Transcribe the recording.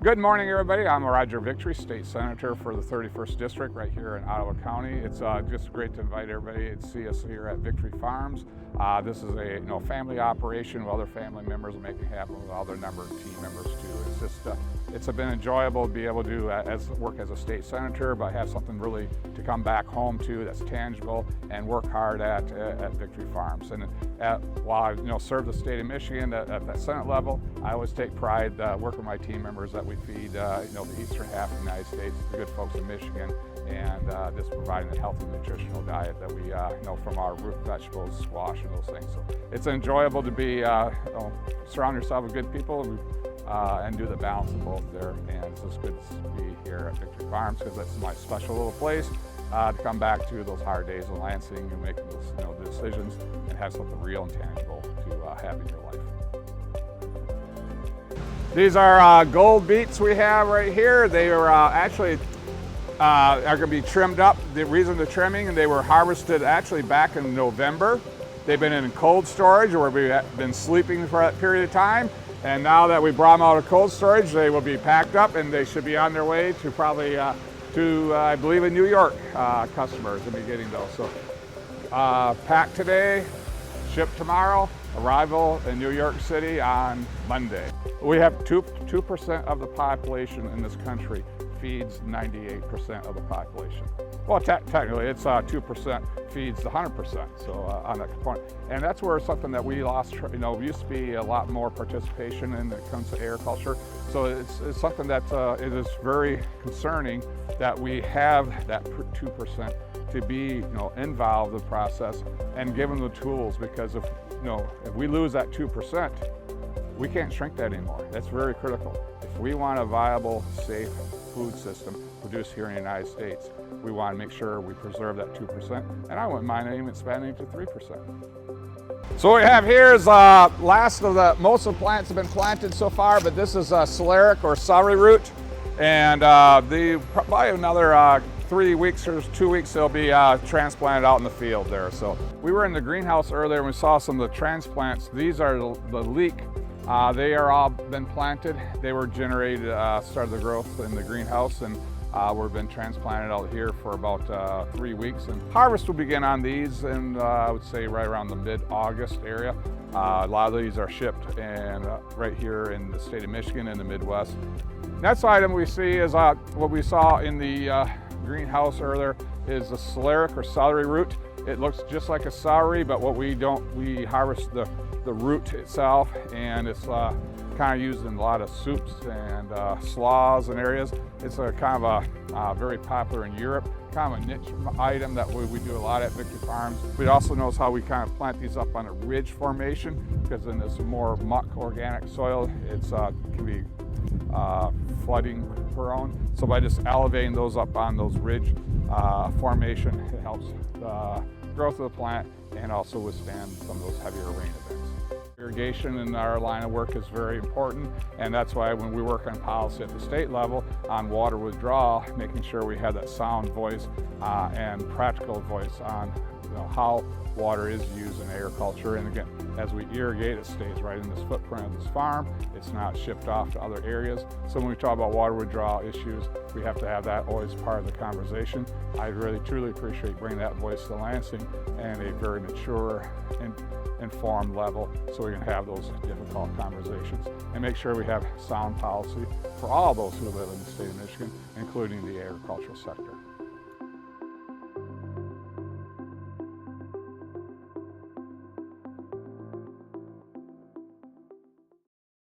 Good morning, everybody. I'm Roger Victory, State Senator for the 31st District right here in Ottawa County. It's just great to invite everybody to see us here at Victory Farms. This is a family operation with other family members and make it happen with other number of team members too. It's been enjoyable to be able to work as a state senator, but have something really to come back home to that's tangible and work hard at Victory Farms. And while I serve the state of Michigan at that Senate level, I always take pride working with my team members that we feed the eastern half of the United States, the good folks in Michigan, and just providing a healthy nutritional diet that we from our root vegetables, squash, and those things. So it's enjoyable to be surround yourself with good people and do the balance of both there. And it's just good to be here at Victory Farms because that's my special little place to come back to those hard days in Lansing and making those decisions and have something real and tangible to have in your life. These are gold beets we have right here. They are actually are going to be trimmed up. The reason the trimming, they were harvested actually back in November. They've been in cold storage where we've been sleeping for that period of time. And now that we brought them out of cold storage, they will be packed up and they should be on their way to probably I believe in New York customers will be getting those. So packed today, shipped tomorrow, arrival in New York City on Monday. We have 2% of the population in this country feeds 98% of the population. Well, technically it's 2% feeds the 100%, so on that component. And that's where something that we lost, used to be a lot more participation when it comes to agriculture. So it's something that it is very concerning that we have that 2% to be involved in the process and given the tools, because if we lose that 2%, we can't shrink that anymore. That's very critical. If we want a viable, safe food system produced here in the United States, we want to make sure we preserve that 2%, and I wouldn't mind even expanding to 3%. So what we have here is most of the plants have been planted so far, but this is celeriac or celery root, and probably another 3 weeks or 2 weeks they'll be transplanted out in the field there. So we were in the greenhouse earlier and we saw some of the transplants. These are the leek. They are all been planted. They were generated, started the growth in the greenhouse, and we've been transplanted out here for about 3 weeks. And harvest will begin on these, and I would say right around the mid-August area. A lot of these are shipped and right here in the state of Michigan in the Midwest. Next item we see is what we saw in the greenhouse earlier is the celeriac or celery root. It looks just like a celery, but what we harvest the root itself, and it's kind of used in a lot of soups and slaws and areas. It's a kind of a very popular in Europe, kind of a niche item that we do a lot at Victory Farms. We also notice how we kind of plant these up on a ridge formation, because in this more muck organic soil, it's can be flooding prone. So by just elevating those up on those ridge formation, it helps the growth of the plant and also withstand some of those heavier rain events. Irrigation in our line of work is very important, and that's why when we work on policy at the state level on water withdrawal, making sure we have that sound voice and practical voice on how water is used in agriculture. And again, as we irrigate, it stays right in this footprint of this farm. It's not shipped off to other areas. So when we talk about water withdrawal issues, we have to have that always part of the conversation. I really, truly appreciate bringing that voice to Lansing and a very mature and informed level, so we can have those difficult conversations and make sure we have sound policy for all those who live in the state of Michigan, including the agricultural sector.